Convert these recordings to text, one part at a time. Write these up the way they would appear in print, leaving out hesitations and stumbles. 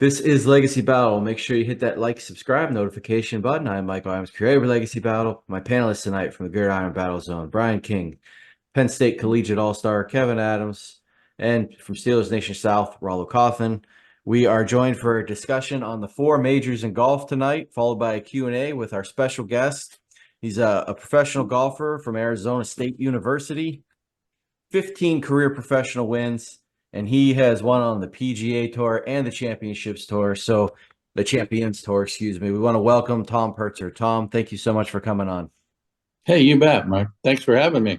This is Legacy Battle. Make sure you hit that like, subscribe, notification button. I'm Michael Adams, creator of Legacy Battle. My panelists tonight from the Gridiron Battle Zone, Brian King, Penn State Collegiate All-Star, Kevin Adams, and from Steelers Nation South, Rollo Coffin. We are joined for a discussion on the four majors in golf tonight, followed by a Q&A with our special guest. He's a professional golfer from Arizona State University, 15 career professional wins, and he has won on the PGA Tour and the Championships Tour. So the Champions Tour, excuse me. We want to welcome Tom Purtzer. Tom, thank you so much for coming on. Hey, you bet, Mike. Thanks for having me.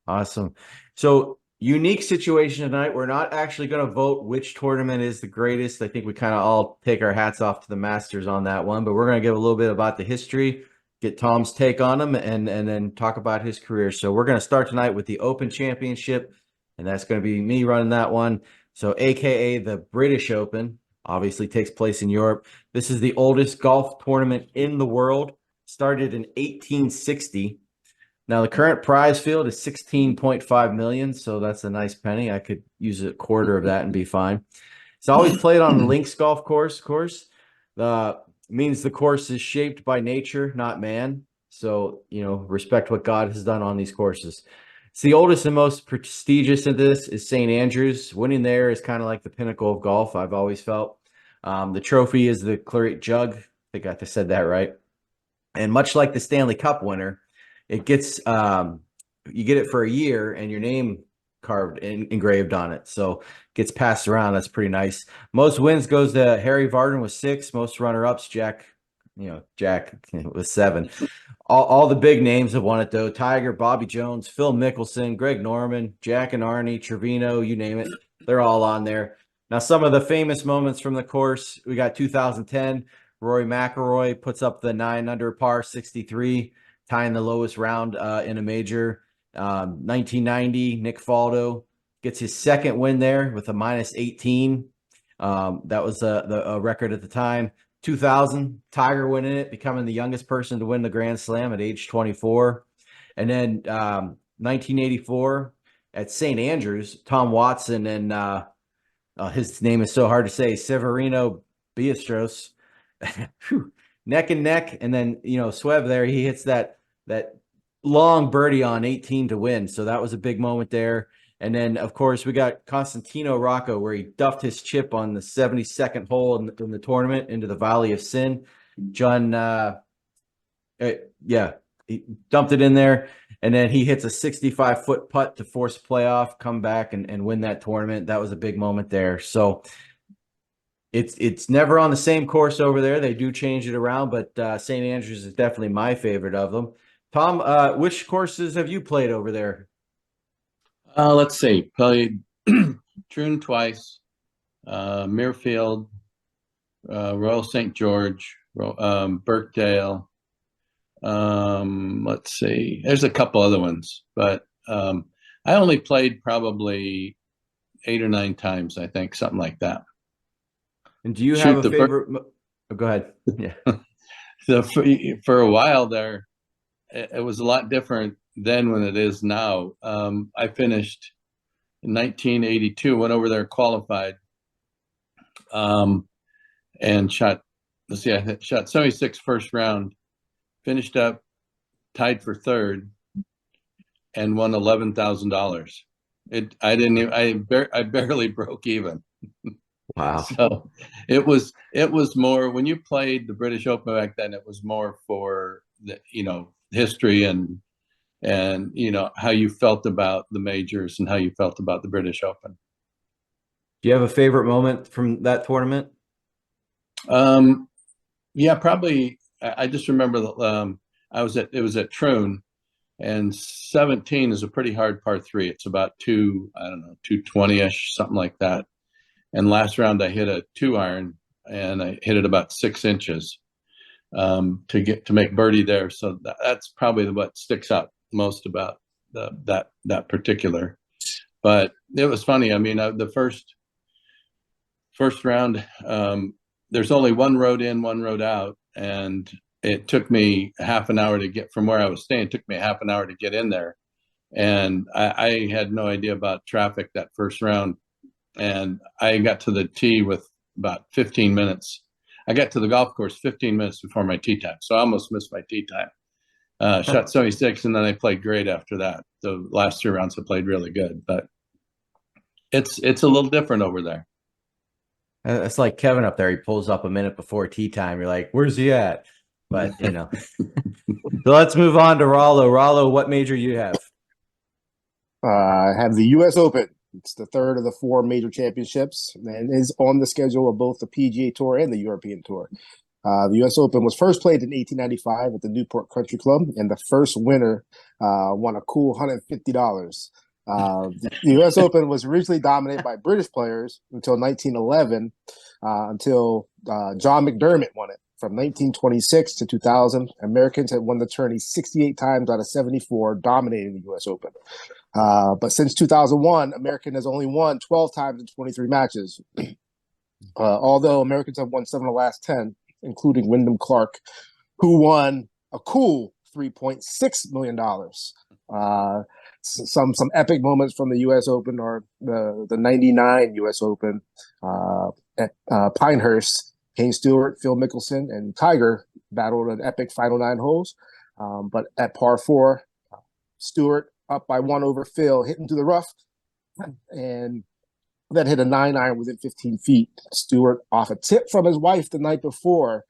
Awesome. So unique situation tonight. We're not actually going to vote which tournament is the greatest. I think we kind of all take our hats off to the Masters on that one, but we're going to give a little bit about the history, get Tom's take on them, and then talk about his career. So we're going to start tonight with the Open Championship, and that's going to be me running that one. So AKA the British Open, obviously takes place in Europe. This is the oldest golf tournament in the world, started in 1860. Now the current prize field is 16.5 million, so that's a nice penny. I could use a quarter of that and be fine. It's always played on a links golf course. Of course, means the course is shaped by nature, not man. So respect what God has done on these courses. It's the oldest and most prestigious of this is St. Andrews. Winning there is kind of like the pinnacle of golf, I've always felt. The trophy is the claret jug. I think I said that right. And much like the Stanley Cup winner, it gets you get it for a year and your name carved engraved on it. So it gets passed around. That's pretty nice. Most wins goes to Harry Vardon with 6. Most runner-ups, Jack with 7. All the big names have won it though. Tiger, Bobby Jones, Phil Mickelson, Greg Norman, Jack and Arnie, Trevino, you name it. They're all on there. Now, some of the famous moments from the course, we got 2010. Rory McIlroy puts up the 9 under par 63, tying the lowest round in a major. 1990, Nick Faldo gets his second win there with a minus 18. That was a record at the time. 2000, Tiger winning it, becoming the youngest person to win the Grand Slam at age 24. And then 1984 at St. Andrews, Tom Watson and his name is so hard to say, Severino Ballesteros, neck and neck. And then, Swebb there, he hits that long birdie on 18 to win. So that was a big moment there. And then, of course, we got Constantino Rocco, where he duffed his chip on the 72nd hole in the tournament into the Valley of Sin. John, he dumped it in there. And then he hits a 65-foot putt to force a playoff, come back and win that tournament. That was a big moment there. So it's never on the same course over there. They do change it around, but St. Andrews is definitely my favorite of them. Tom, which courses have you played over there? Let's see. Played Troon twice, Muirfield, Royal St. George, Birkdale. Let's see. There's a couple other ones, but I only played probably 8 or 9 times, I think, something like that. And do you have a favorite? Oh, go ahead. Yeah. So for a while there, it was a lot different then when it is now. I finished in 1982, went over there, qualified, and shot. Let's see, I shot 76 first round, finished up, tied for 3rd, and won $11,000. I barely broke even. Wow. So it was more when you played the British Open back then. It was more for the history and how you felt about the majors and how you felt about the British Open. Do you have a favorite moment from that tournament? Yeah, probably. I just remember that it was at Troon, and 17 is a pretty hard par 3. It's about 220-ish, something like that. And last round I hit a 2-iron and I hit it about 6 inches to make birdie there. So that's probably what sticks out most about that particular. But it was funny. I mean, the first round, there's only one road in, one road out, and it took me half an hour to get from where I was staying. It took me half an hour to get in there, and I had no idea about traffic that first round. And I got to the tee with about 15 minutes. I got to the golf course 15 minutes before my tee time, so I almost missed my tee time. Shot 76, and then I played great after that. The last 3 rounds I played really good, but it's a little different over there. It's like Kevin up there. He pulls up a minute before tea time. You're like, where's he at? But, you know. So let's move on to Rollo. Rollo, what major you have? I have the U.S. Open. It's the third of the four major championships and is on the schedule of both the PGA Tour and the European Tour. The U.S. Open was first played in 1895 at the Newport Country Club, and the first winner won a cool $150. The U.S. Open was originally dominated by British players until 1911, until John McDermott won it. From 1926 to 2000, Americans had won the tourney 68 times out of 74, dominating the U.S. Open. But since 2001, American has only won 12 times in 23 matches. Although Americans have won 7 of the last 10, including Wyndham Clark, who won a cool $3.6 million. Some epic moments from the U.S. Open are the 99 U.S. Open at Pinehurst. Kane Stewart, Phil Mickelson, and Tiger battled an epic final 9 holes. But at par 4, Stewart up by 1 over Phil, hit into the rough, and then hit a 9-iron within 15 feet. Stewart, off a tip from his wife the night before,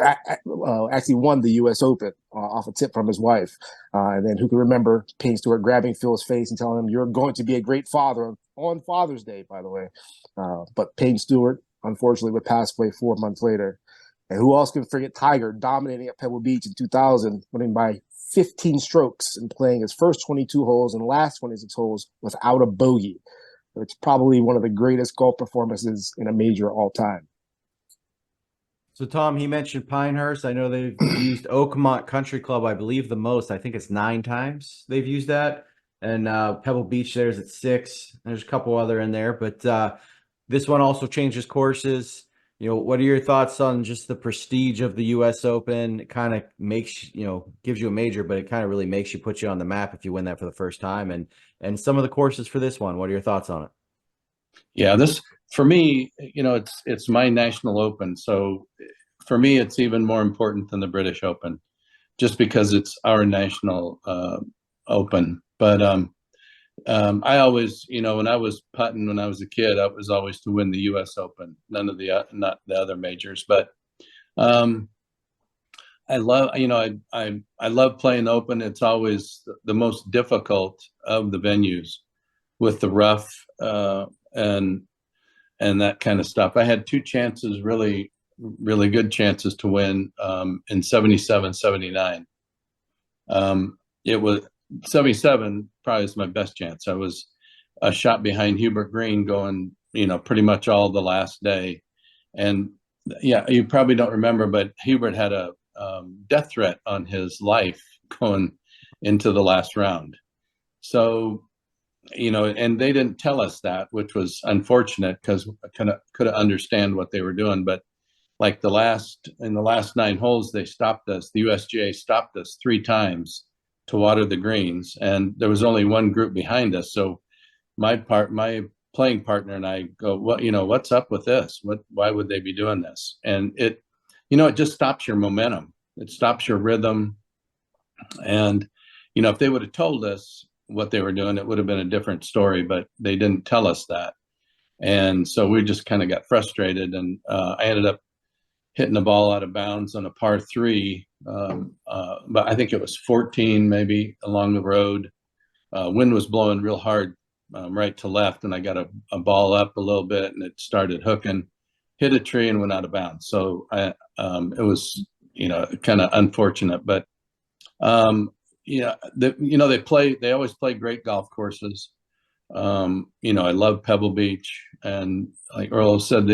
actually won the U.S. Open off a tip from his wife. And then who can remember Payne Stewart grabbing Phil's face and telling him, "You're going to be a great father," on Father's Day, by the way. But Payne Stewart, unfortunately, would pass away 4 months later. And who else can forget Tiger dominating at Pebble Beach in 2000, winning by 15 strokes and playing his first 22 holes and last 26 holes without a bogey. It's probably one of the greatest golf performances in a major all time. So, Tom, he mentioned Pinehurst. I know they've used Oakmont Country Club, I believe, the most. I think it's 9 times they've used that. And Pebble Beach, there's at 6. There's a couple other in there. But this one also changes courses. You know, what are your thoughts on just the prestige of the U.S. Open? It kind of makes, you know, gives you a major, but it kind of really makes you put you on the map if you win that for the first time. And some of the courses for this one, what are your thoughts on it? Yeah, this for me, you know, it's my national Open. So for me, it's even more important than the British Open, just because it's our national Open. But I always, you know, when I was putting when I was a kid, I was always to win the U.S. Open, none of the not the other majors. But I love, you know, I love playing Open. It's always the most difficult of the venues with the rough and that kind of stuff. I had 2 chances, really good chances to win in 77, 79. It was 77 probably is my best chance. I was a shot behind Hubert Green going, you know, pretty much all the last day. And yeah, you probably don't remember, but Hubert had a death threat on his life going into the last round. So, you know, and they didn't tell us that, which was unfortunate because I kind of could understand what they were doing. But like in the last 9 holes, they stopped us. The USGA stopped us 3 times to water the greens, and there was only one group behind us. So my playing partner and I go, "What, you know, what's up with this? Why would they be doing this?" And it, you know, it just stops your momentum. It stops your rhythm. And, you know, if they would have told us what they were doing, it would have been a different story, but they didn't tell us that. And so we just kind of got frustrated, and I ended up hitting the ball out of bounds on a par 3, but I think it was 14 maybe along the road. Wind was blowing real hard right to left, and I got a ball up a little bit, and it started hooking, hit a tree, and went out of bounds. So it was, you know, kind of unfortunate, but yeah, they always play great golf courses. You know, I love Pebble Beach, and like Earl said,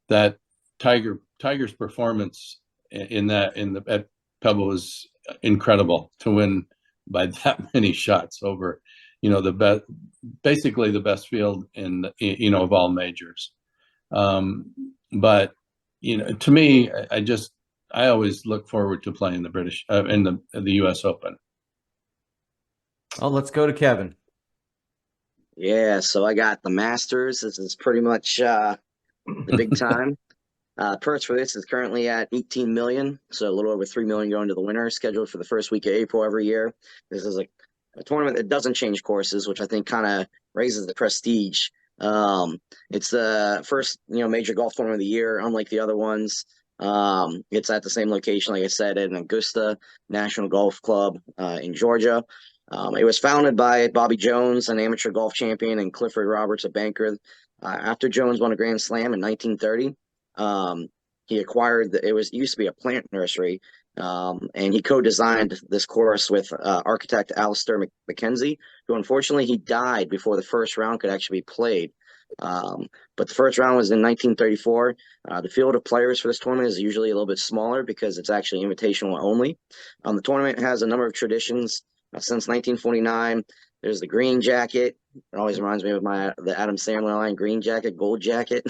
that Tiger's performance at Pebble was incredible to win by that many shots over, you know, basically the best field in, you know, of all majors. But, you know, to me, I always look forward to playing the British in the U.S. Open. Oh, let's go to Kevin. Yeah, so I got the Masters. This is pretty much the big time. Purse for this is currently at 18 million, so a little over 3 million going to the winner, scheduled for the first week of April every year. This is a tournament that doesn't change courses, which I think kind of raises the prestige. It's the first, major golf tournament of the year, unlike the other ones. It's at the same location, like I said, at an Augusta National Golf Club in Georgia. It was founded by Bobby Jones, an amateur golf champion, and Clifford Roberts, a banker. After Jones won a Grand Slam in 1930, he acquired it used to be a plant nursery, and he co-designed this course with architect Alistair Mackenzie, who unfortunately he died before the first round could actually be played. But the first round was in 1934. The field of players for this tournament is usually a little bit smaller because it's actually invitational only. The tournament has a number of traditions. Since 1949, there's the green jacket. It always reminds me of the Adam Sandler line, green jacket, gold jacket.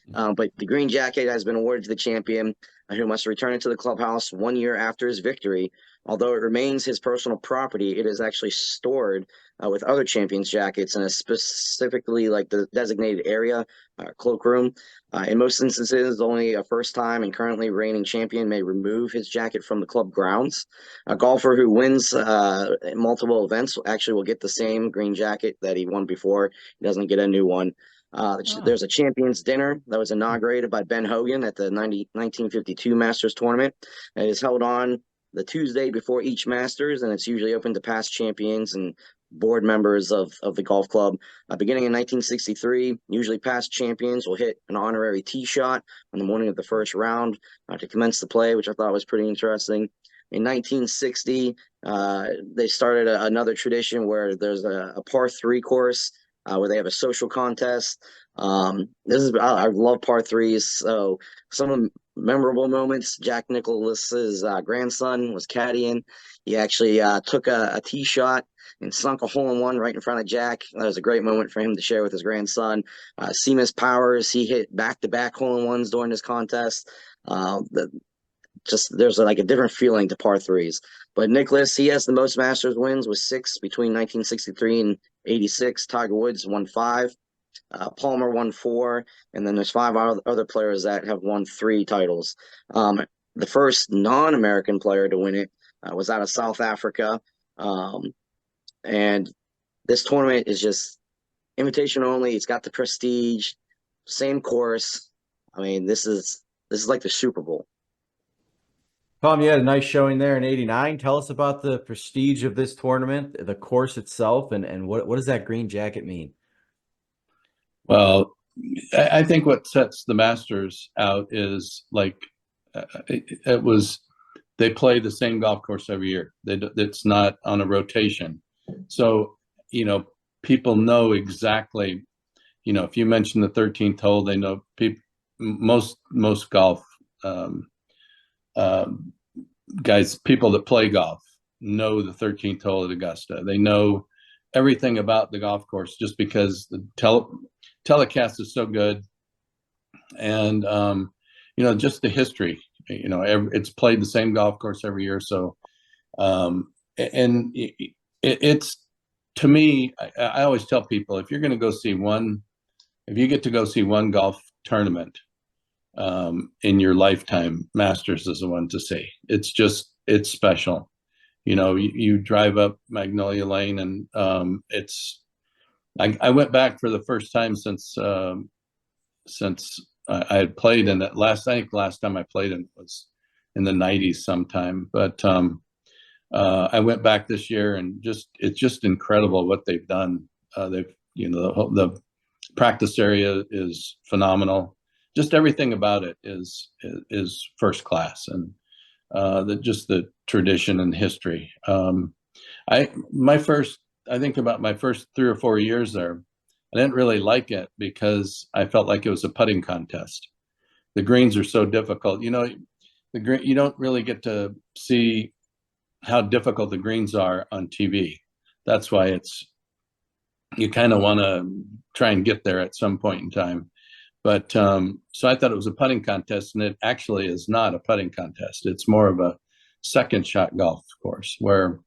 But the green jacket has been awarded to the champion, who must return it to the clubhouse 1 year after his victory. Although it remains his personal property, it is actually stored with other champions' jackets in a specifically like the designated area, cloakroom. In most instances, only a first-time and currently reigning champion may remove his jacket from the club grounds. A golfer who wins multiple events actually will get the same green jacket that he won before. He doesn't get a new one. There's a champions dinner that was inaugurated by Ben Hogan at the 1952 Masters tournament. It is held on the Tuesday before each Masters, and it's usually open to past champions and board members of the golf club. Beginning in 1963, usually past champions will hit an honorary tee shot on the morning of the first round to commence the play, which I thought was pretty interesting. In 1960, they started another tradition where there's a par three course where they have a social contest. I love par threes. So some of the memorable moments: Jack Nicklaus's grandson was caddying. He actually took a tee shot and sunk a hole in one right in front of Jack. That was a great moment for him to share with his grandson. Seamus Powers, he hit back-to-back hole in ones during this contest. There's like a different feeling to par threes. But Nicklaus, he has the most Masters wins with 6 between 1963 and 86. Tiger Woods won 5. Palmer won 4, and then there's 5 other players that have won 3 titles. The first non-American player to win it was out of South Africa, and this tournament is just invitation only. It's got the prestige, same course. I mean, this is like the Super Bowl. Tom, you had a nice showing there in '89. Tell us about the prestige of this tournament, the course itself, and what does that green jacket mean? Well, I think what sets the Masters out is like they play the same golf course every year. It's not on a rotation. So, people know exactly, if you mention the 13th hole, they know most golf guys, people that play golf know the 13th hole at Augusta. They know everything about the golf course just because the telecast is so good. And, just the history, it's played the same golf course every year. So, and it's, to me, I always tell people, if you get to go see one golf tournament in your lifetime, Masters is the one to see. It's special. You drive up Magnolia Lane, and I went back for the first time since I had played in it last. I think last time I played in it was in the 90s sometime. But I went back this year, and it's just incredible what they've done. The practice area is phenomenal. Just everything about it is first class, and the tradition and history. I think about my first 3 or 4 years there, I didn't really like it because I felt like it was a putting contest. The greens are so difficult. You don't really get to see how difficult the greens are on TV. That's why you kind of want to try and get there at some point in time. But so I thought it was a putting contest, and it actually is not a putting contest. It's more of a second shot golf course, where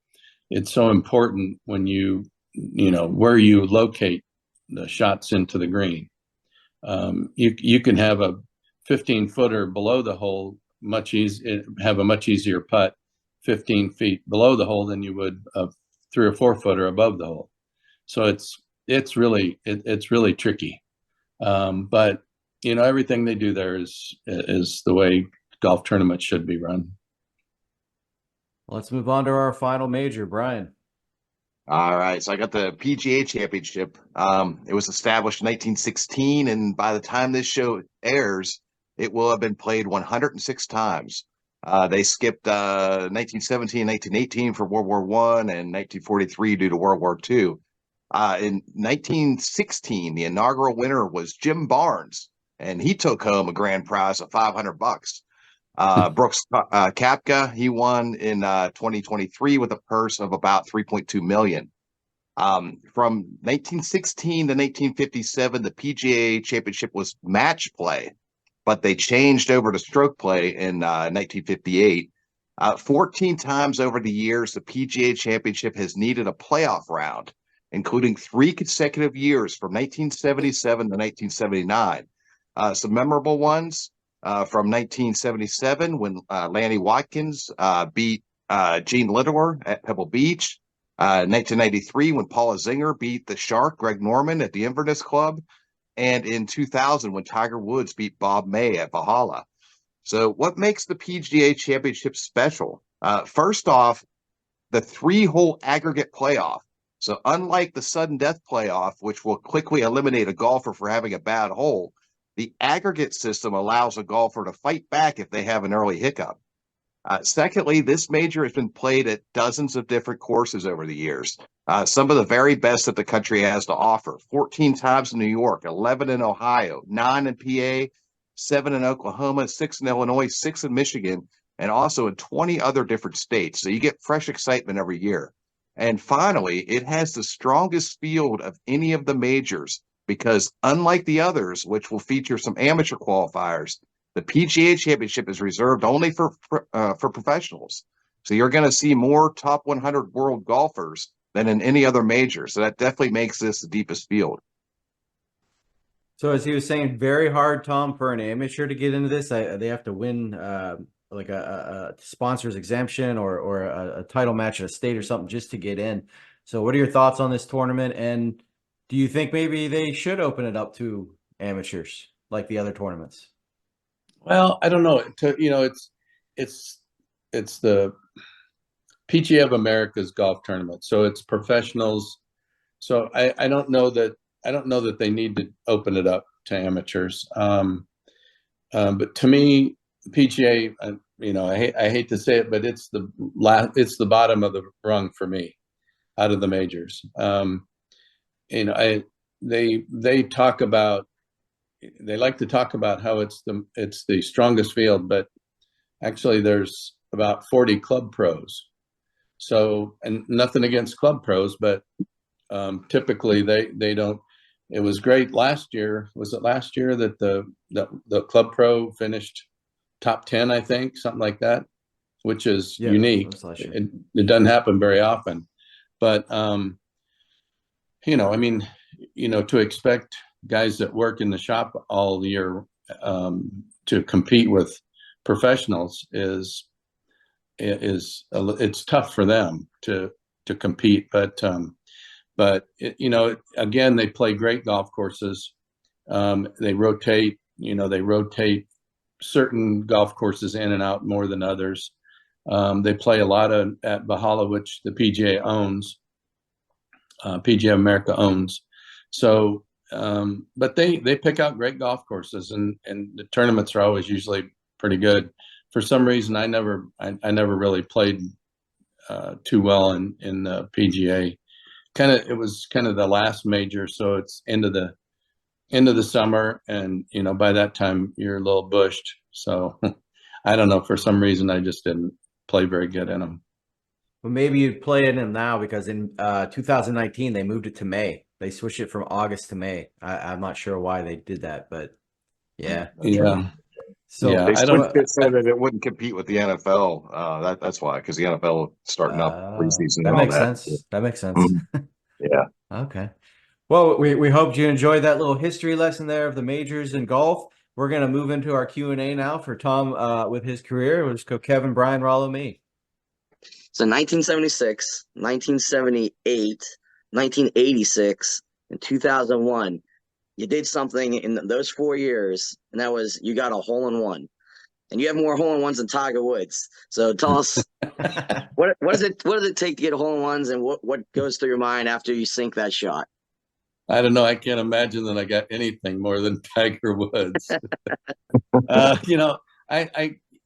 it's so important when you where you locate the shots into the green. You can have a 15-footer below the hole have a much easier putt 15 feet below the hole than you would a 3 or 4-footer above the hole. So it's really tricky. But everything they do there is the way golf tournaments should be run. Let's move on to our final major, Brian. All right, so I got the PGA Championship. It was established in 1916, and by the time this show airs, it will have been played 106 times. They skipped 1917, 1918 for World War I, and 1943 due to World War II. In 1916, the inaugural winner was Jim Barnes, and he took home a grand prize of $500. Brooks Koepka, he won in 2023 with a purse of about 3.2 million. From 1916 to 1957, the PGA Championship was match play, but they changed over to stroke play in 1958. 14 times over the years, the PGA Championship has needed a playoff round, including 3 consecutive years from 1977 to 1979. Some memorable ones. From 1977 when Lanny Watkins beat Gene Litterer at Pebble Beach. 1993 when Paula Zinger beat the Shark Greg Norman at the Inverness Club. And in 2000 when Tiger Woods beat Bob May at Valhalla. So what makes the PGA Championship special? First off, the 3-hole aggregate playoff. So unlike the sudden death playoff, which will quickly eliminate a golfer for having a bad hole, the aggregate system allows a golfer to fight back if they have an early hiccup. Secondly, this major has been played at dozens of different courses over the years. Some of the very best that the country has to offer. 14 times in New York, 11 in Ohio, 9 in PA, 7 in Oklahoma, 6 in Illinois, 6 in Michigan, and also in 20 other different states. So you get fresh excitement every year. And finally, it has the strongest field of any of the majors, because unlike the others, which will feature some amateur qualifiers, the PGA Championship is reserved only for professionals. So you're going to see more top 100 world golfers than in any other major. So that definitely makes this the deepest field. So as he was saying, very hard, Tom, for an amateur to get into this. They have to win like a sponsor's exemption or a title match at a state or something just to get in. So what are your thoughts on this tournament? And do you think maybe they should open it up to amateurs like the other tournaments? Well, I don't know. It's the PGA of America's golf tournament, so it's professionals. So I don't know that they need to open it up to amateurs. But to me, PGA, I hate to say it, but it's the bottom of the rung for me out of the majors. They like to talk about how it's the strongest field, but actually there's about 40 club pros. So, and nothing against club pros, but typically they don't. It was great last year. Was it last year that the club pro finished top 10, I think, something like that, which is unique. It doesn't happen very often, but to expect guys that work in the shop all year to compete with professionals it's tough for them to compete. But again, they play great golf courses. They rotate certain golf courses in and out more than others. They play a lot at Valhalla, which the PGA owns. PGA America owns. So, but they pick out great golf courses, and the tournaments are always usually pretty good. For some reason, I never really played too well in the PGA. It was kind of the last major, so it's end of the summer, and by that time you're a little bushed. So I don't know. For some reason, I just didn't play very good in them. Well, maybe you'd play in them now, because in 2019 they moved it to May. They switched it from August to May. I'm not sure why they did that, but yeah. So yeah, they switched it so that it wouldn't compete with the NFL. That's why, because the NFL starting up preseason. That makes sense. That makes sense. Yeah. Okay. Well, we hope you enjoyed that little history lesson there of the majors in golf. We're going to move into our Q&A now for Tom with his career. We'll just go Kevin, Brian, Rollo, me. So 1976, 1978, 1986, and 2001. You did something in those 4 years, and that was you got a hole in one. And you have more hole in ones than Tiger Woods. So tell us what does it take to get hole in ones, and what goes through your mind after you sink that shot? I don't know. I can't imagine that I got anything more than Tiger Woods. You know,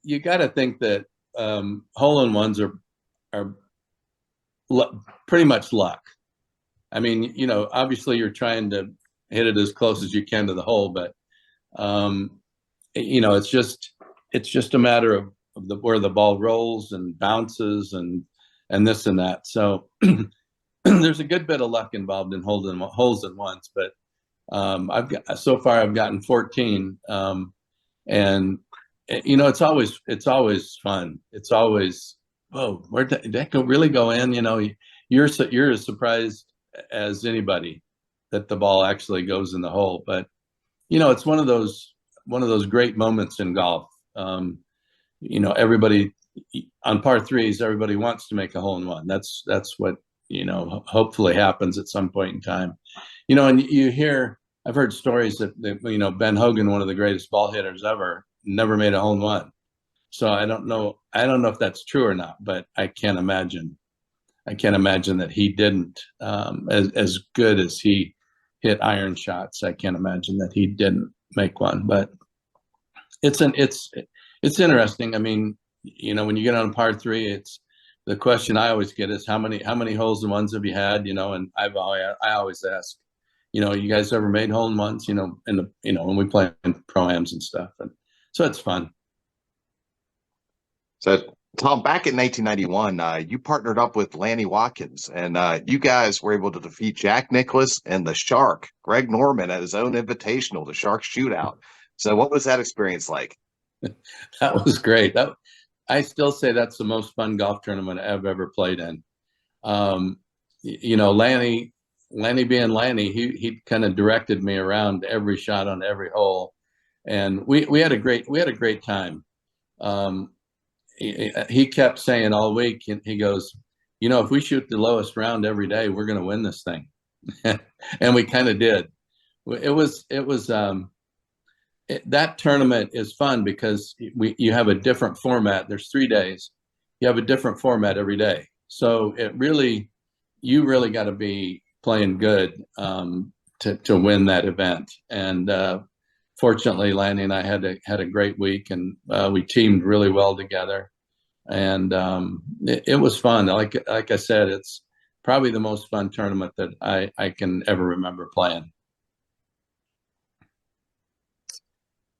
you got to think that hole in ones are pretty much luck. I mean, you know, obviously you're trying to hit it as close as you can to the hole, but you know, it's just a matter of where the ball rolls and bounces and this and that. So there's a good bit of luck involved in holes in ones, but so far I've gotten 14, and you know, it's always fun. It's always, oh, where did that really go in? You know, you're as surprised as anybody that the ball actually goes in the hole. But you know, it's one of those great moments in golf. You know, everybody on par threes, everybody wants to make a hole in one. That's what, you know, hopefully happens at some point in time. You know, and I've heard stories that you know, Ben Hogan, one of the greatest ball hitters ever, never made a hole in one. So I don't know if that's true or not, but I can't imagine that he didn't, as good as he hit iron shots. I can't imagine that he didn't make one. But it's interesting. I mean, you know, when you get on par three, it's the question I always get is how many holes in ones have you had? You know, and I always ask, you know, you guys ever made hole in ones? You know, when we play in pro-ams and stuff, and so it's fun. So, Tom, back in 1991, you partnered up with Lanny Watkins, and you guys were able to defeat Jack Nicklaus and the Shark, Greg Norman, at his own invitational, the Shark Shootout. So, what was that experience like? That was great. I still say that's the most fun golf tournament I've ever played in. You know, Lanny being Lanny, he kind of directed me around every shot on every hole, and we had a great time. He kept saying all week, he goes, you know, if we shoot the lowest round every day, we're going to win this thing. And we kind of did. That tournament is fun because you have a different format. There's 3 days. You have a different format every day. So you really got to be playing good to win that event. And fortunately, Lanny and I had a great week, and we teamed really well together. And it was fun. Like I said, it's probably the most fun tournament that I can ever remember playing.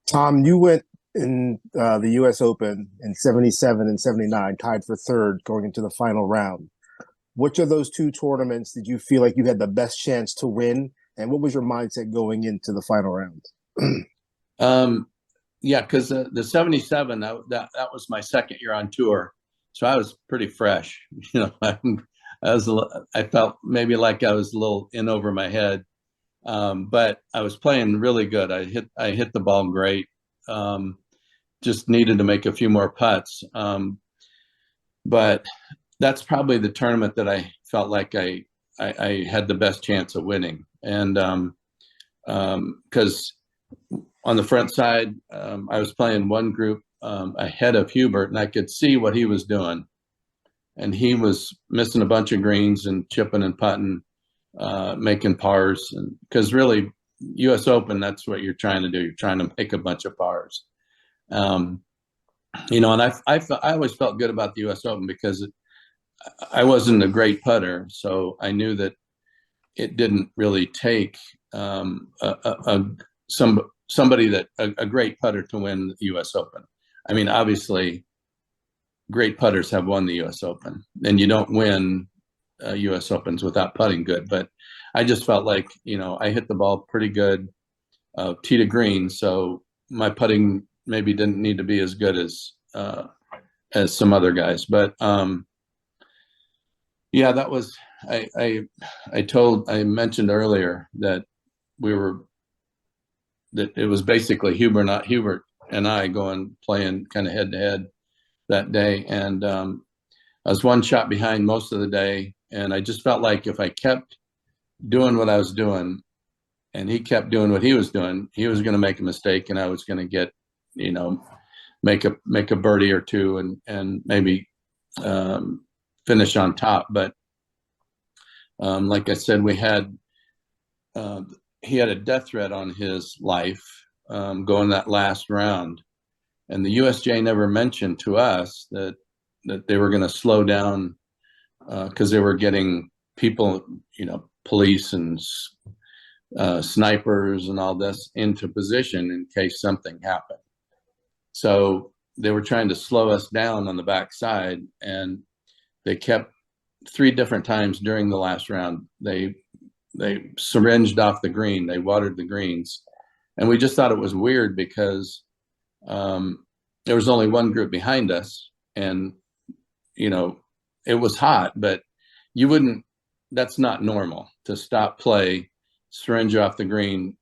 Tom, you went in the U.S. Open in 77 and 79, tied for third going into the final round. Which of those two tournaments did you feel like you had the best chance to win? And what was your mindset going into the final round? Yeah, because the 77, that was my second year on tour. So I was pretty fresh. You know, I felt maybe like I was a little in over my head. But I was playing really good. I hit the ball great. Just needed to make a few more putts. But that's probably the tournament that I felt like I had the best chance of winning. And because on the front side, I was playing one group ahead of Hubert, and I could see what he was doing. And he was missing a bunch of greens and chipping and putting, making pars. And because really, U.S. Open, that's what you're trying to do. You're trying to make a bunch of pars. You know, and I always felt good about the U.S. Open because I wasn't a great putter, so I knew that it didn't really take somebody that a great putter to win the U.S. Open. I mean, obviously, great putters have won the U.S. Open, and you don't win U.S. Opens without putting good. But I just felt like, you know, I hit the ball pretty good, tee to green, so my putting maybe didn't need to be as good as some other guys. But yeah, that was I mentioned earlier that it was basically Hubert and I playing kind of head to head that day. And I was one shot behind most of the day. And I just felt like if I kept doing what I was doing and he kept doing what he was doing, he was going to make a mistake and I was going to get, make a birdie or two and maybe finish on top. But like I said, he had a death threat on his life going that last round. And the USJ never mentioned to us that they were going to slow down because they were getting people, police and snipers and all this into position in case something happened. So they were trying to slow us down on the backside, and they kept 3 different times during the last round. They syringed off the green. They watered the greens, and we just thought it was weird because there was only one group behind us, and it was hot, but that's not normal to stop play, syringe off the green,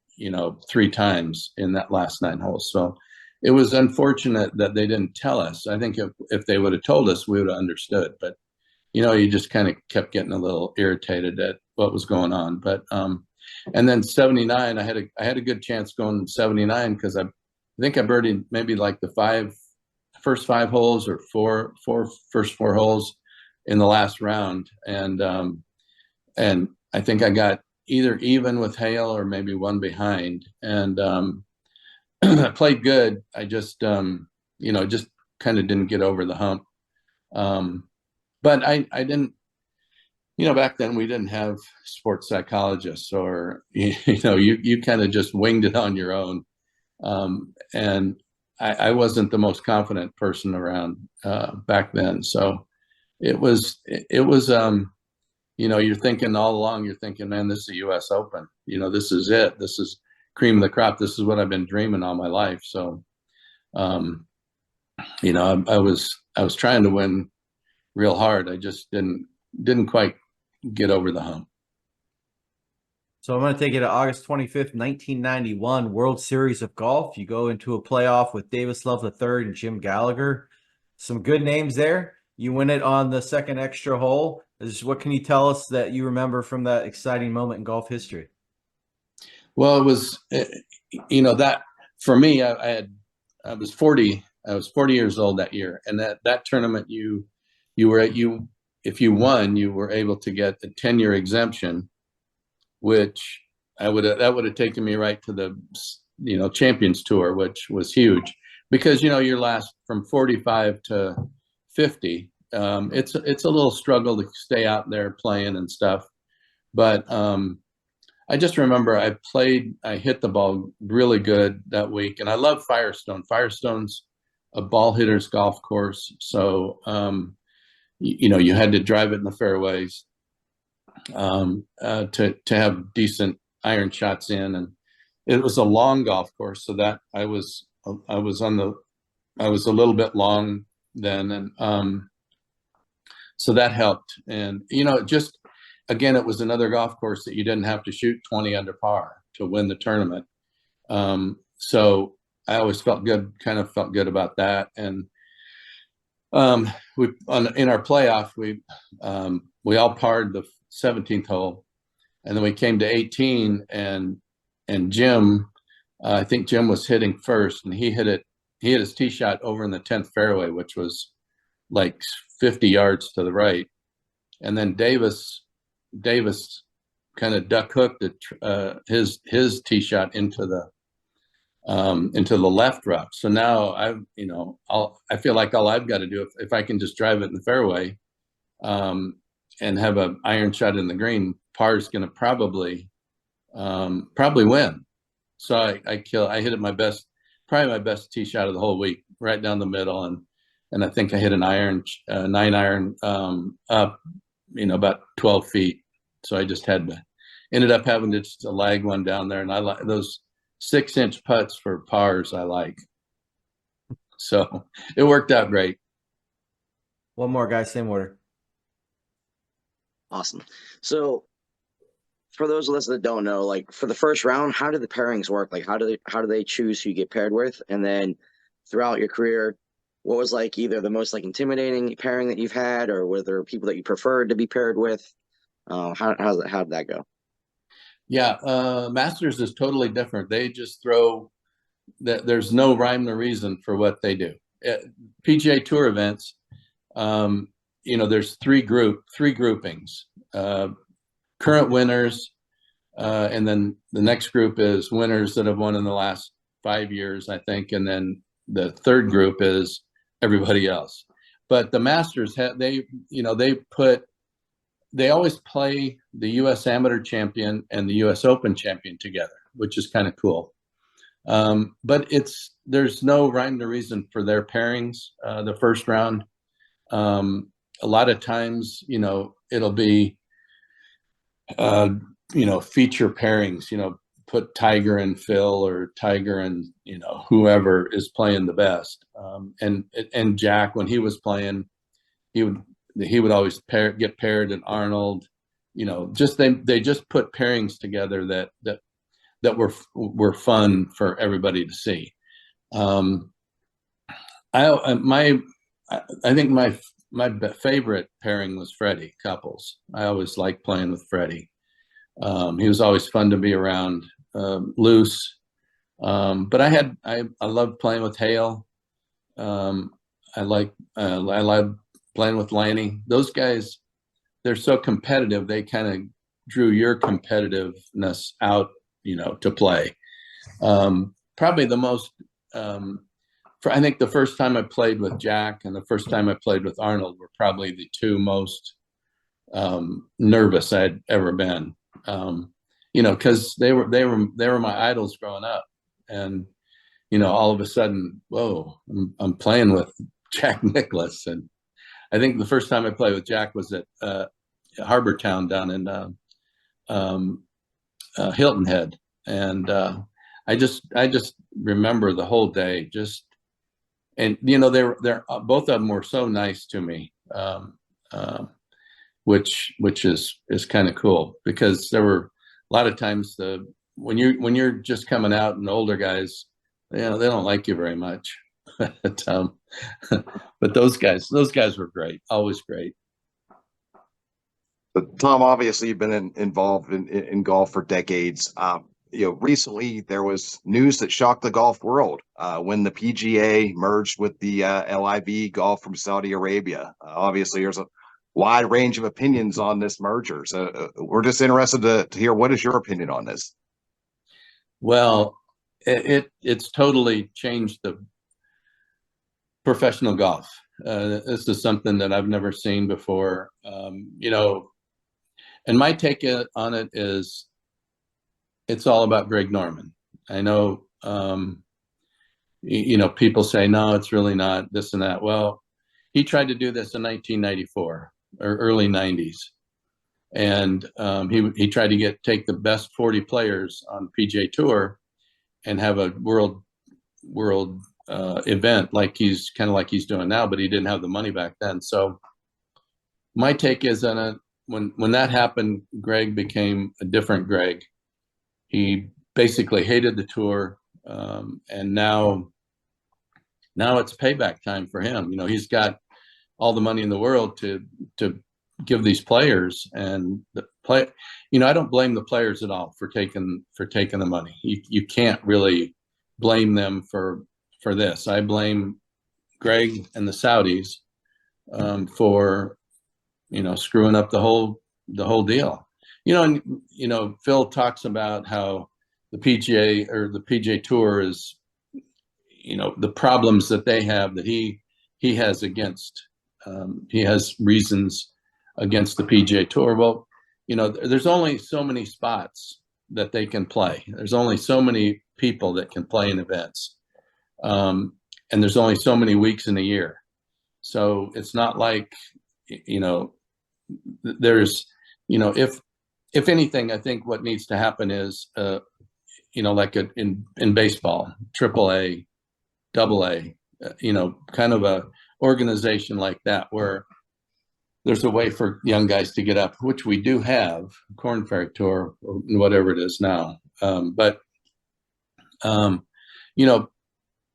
3 times in that last 9 holes. So it was unfortunate that they didn't tell us. I think if they would have told us, we would have understood. But you just kind of kept getting a little irritated at what was going on. But and then 79, I had a good chance going 79 because I think I birdied maybe like the first 5 holes or first 4 holes in the last round, and I think I got either even with Hale or maybe one behind, and I played good. I just just kind of didn't get over the hump. But I didn't, back then we didn't have sports psychologists or, you kind of just winged it on your own. And I wasn't the most confident person around back then. So it was, you're thinking all along, man, this is the US Open. This is it. This is cream of the crop. This is what I've been dreaming all my life. So, I was trying to win real hard. I just didn't quite get over the hump. So I'm going to take you to August 25th, 1991, World Series of Golf. You go into a playoff with Davis Love III and Jim Gallagher. Some good names there. You win it on the second extra hole. What can you tell us that you remember from that exciting moment in golf history? Well, it was, that for me, I was 40 years old that year. And that tournament, if you won, you were able to get a 10-year exemption, which that would have taken me right to the Champions Tour, which was huge because your last from 45 to 50, it's a little struggle to stay out there playing and stuff. But I just remember I hit the ball really good that week, and I love Firestone. Firestone's a ball hitter's golf course, so you had to drive it in the fairways to have decent iron shots in, and it was a long golf course, so that I was a little bit long then, and so that helped. And just again, it was another golf course that you didn't have to shoot 20 under par to win the tournament. So I always felt good about that. And in our playoff, we all parred the 17th hole, and then we came to 18, and Jim, I think Jim was hitting first, and he hit his tee shot over in the 10th fairway, which was like 50 yards to the right. And then Davis kind of duck hooked his tee shot into the left rough. So now I feel like all I've got to do if I can just drive it in the fairway, and have an iron shot in the green, par's going to probably win. So I hit it probably my best tee shot of the whole week, right down the middle, and I think I hit an iron 9 iron up, about 12 feet. So I just ended up having to just lag one down there, and I like those 6-inch putts for pars. I like, so it worked out great. One more, guys, same order. Awesome. So for those of us that don't know, like for the first round, how do the pairings work? Like how do they choose who you get paired with? And then throughout your career, what was like either the most like intimidating pairing that you've had, or were there people that you preferred to be paired with? How did that go? Yeah, Masters is totally different. They just throw that. There's no rhyme or reason for what they do. PGA Tour events, there's three groupings. Current winners, and then the next group is winners that have won in the last 5 years, I think, and then the third group is everybody else. But the Masters they always play the U.S. Amateur Champion and the U.S. Open Champion together, which is kind of cool. But there's no rhyme or reason for their pairings. The first round, a lot of times, it'll be feature pairings, put Tiger and Phil, or Tiger and, whoever is playing the best. And Jack, when he was playing, he would always get paired, and Arnold, they just put pairings together that were fun for everybody to see. I think my favorite pairing was Freddie Couples. I always liked playing with Freddie. He was always fun to be around, loose. But I loved playing with Hale. I like playing with Lanny. Those guys, they're so competitive. They kind of drew your competitiveness out, to play. Probably the most, I think the first time I played with Jack and the first time I played with Arnold were probably the two most nervous I'd ever been. Because they were my idols growing up, and all of a sudden, whoa, I'm playing with Jack Nicklaus. And I think the first time I played with Jack was at Harbor Town down in Hilton Head, and I just remember the whole day. And they're both of them were so nice to me, which is kind of cool, because there were a lot of times when you're just coming out, and the older guys, they don't like you very much. But those guys were great, always great. But Tom, obviously you've been involved in golf for decades. Recently there was news that shocked the golf world when the PGA merged with the LIV Golf from Saudi Arabia. Obviously, there's a wide range of opinions on this merger. So we're just interested to hear, what is your opinion on this? Well, it's totally changed the professional golf. This is something that I've never seen before. And my take on it is, it's all about Greg Norman. I know, people say, no, it's really not, this and that. Well, he tried to do this in 1994 or early 90s. And he tried to take the best 40 players on PGA Tour and have a world event, like he's doing now, but he didn't have the money back then. So my take is on it, when that happened, Greg became a different Greg. He basically hated the tour, and now it's payback time for him. He's got all the money in the world to give these players, and I don't blame the players at all for taking the money. You can't really blame them for this. I blame Greg and the Saudis for screwing up the whole deal. Phil talks about how the PGA or the PGA Tour is, the problems that they have, that he has against, he has reasons against the PGA Tour. Well, there's only so many spots that they can play. There's only so many people that can play in events. And there's only so many weeks in a year. So it's not like, there's, if anything, I think what needs to happen is, like in baseball, AAA, AA, kind of a organization like that, where there's a way for young guys to get up, which we do have, Corn Ferry Tour or whatever it is now. But you know,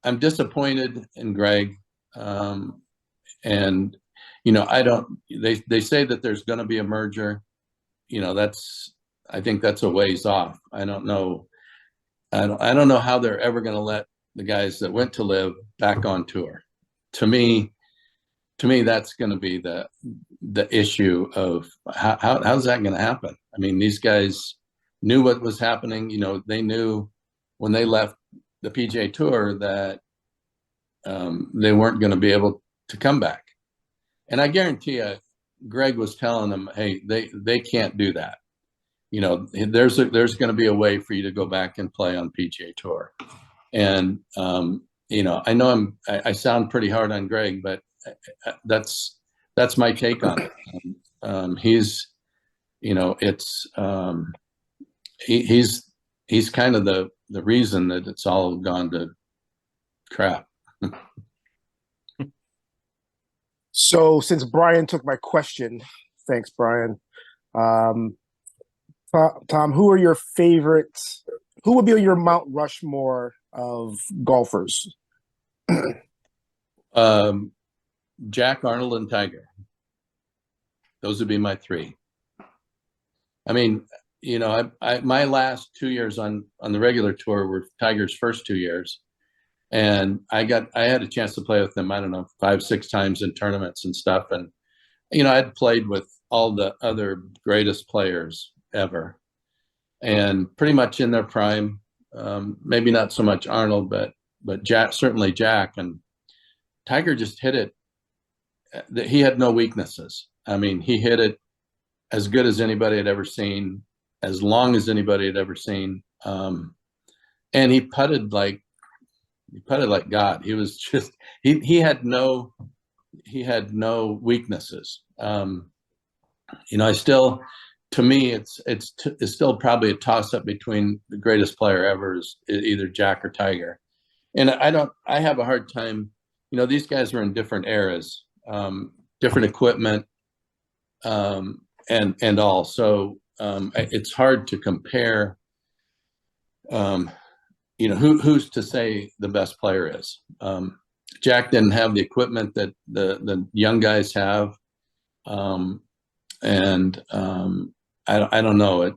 I'm disappointed in Greg, and you know, I don't. They say that there's going to be a merger. You know, I think that's a ways off. I don't know. I don't know how they're ever going to let the guys that went to live back on tour. To me, that's going to be the issue of how's that going to happen. I mean, these guys knew what was happening. You know, they knew when they left the PGA Tour that they weren't going to be able to come back. And I guarantee you, Greg was telling them, hey, they can't do that. You know, there's going to be a way for you to go back and play on PGA Tour. And you know I sound pretty hard on Greg, but that's my take on it. He's, you know, it's he's kind of the reason that it's all gone to crap. So since Brian took my question, thanks, Brian. Tom, who are your favorites? Who would be your Mount Rushmore of golfers? Jack, Arnold, and Tiger. Those would be my three. I mean, you know, my last 2 years on the regular tour were Tiger's first 2 years. And I had a chance to play with them, I don't know, 5-6 times in tournaments and stuff. And, you know, I'd played with all the other greatest players ever and pretty much in their prime. Maybe not so much Arnold, but Jack, certainly Jack. And Tiger just hit it. He had no weaknesses. I mean, he hit it as good as anybody had ever seen, as long as anybody had ever seen. And he putted like God. He was just he had no weaknesses. You know, to me, it's still probably a toss up between the greatest player ever is either Jack or Tiger. And I have a hard time. You know, these guys were in different eras, different equipment, and all. So it's hard to compare. You know, who's to say the best player is? Jack didn't have the equipment that the young guys have, and I don't know it.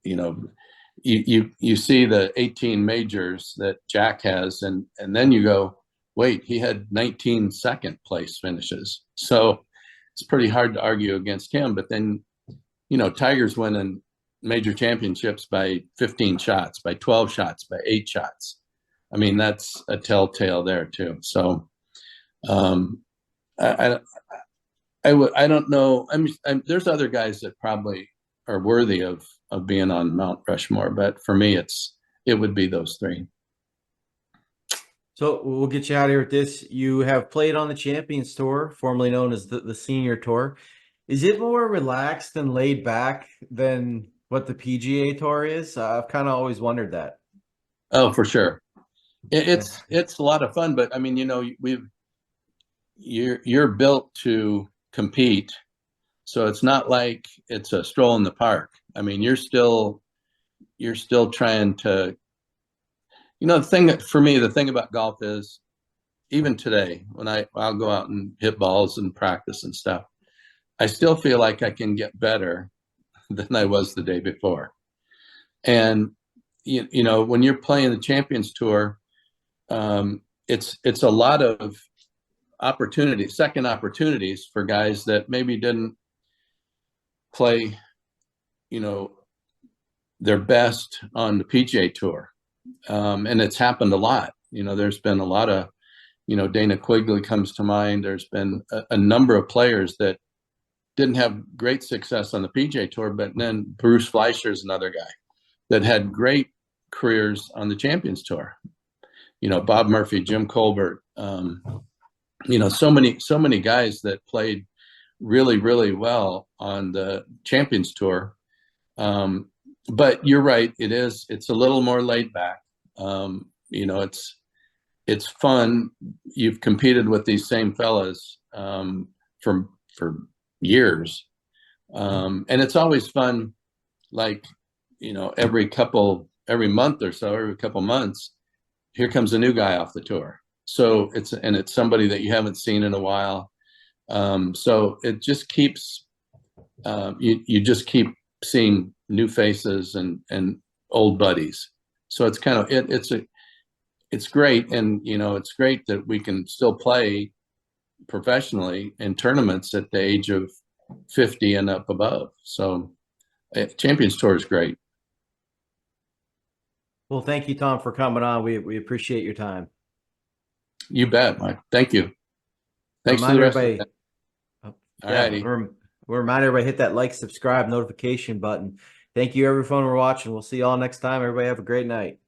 You know, you see the 18 majors that Jack has, and then you go, wait, he had 19 second place finishes. So it's pretty hard to argue against him. But then, you know, Tiger's winning major championships by 15 shots, by 12 shots, by 8 shots. I mean, that's a telltale there too. So I don't know. I mean, there's other guys that probably are worthy of being on Mount Rushmore, but for me, it would be those three. So we'll get you out of here with this. You have played on the Champions Tour, formerly known as the Senior Tour. Is it more relaxed and laid back than what the PGA Tour is? I've kind of always wondered that. Oh, for sure. It's a lot of fun, but I mean, you know, you're built to compete, so it's not like it's a stroll in the park. I mean, you're still trying to, you know, the thing about golf is, even today, when I'll go out and hit balls and practice and stuff, I still feel like I can get better than I was the day before. And you know, when you're playing the Champions Tour, it's a lot of second opportunities for guys that maybe didn't play, you know, their best on the PGA Tour. And it's happened a lot. You know, there's been a lot of, you know, Dana Quigley comes to mind. There's been a number of players that didn't have great success on the PGA Tour, but then Bruce Fleischer is another guy that had great careers on the Champions Tour. You know, Bob Murphy, Jim Colbert, you know, so many guys that played really, really well on the Champions Tour. But you're right, it's a little more laid back. You know, it's fun. You've competed with these same fellas for years. And it's always fun, like, every month or so, every couple months, here comes a new guy off the tour. So it's somebody that you haven't seen in a while. So it just keeps, you just keep seeing new faces and old buddies. So it's kind of, it's great. And, it's great that we can still play professionally in tournaments at the age of 50 and up above. So Champions Tour is great. Well, thank you, Tom, for coming on. We appreciate your time. You bet, Mike. Thank you. Thanks to the rest of the All righty. We'll remind everybody, hit that like, subscribe, notification button. Thank you, everyone, for watching. We'll see you all next time. Everybody have a great night.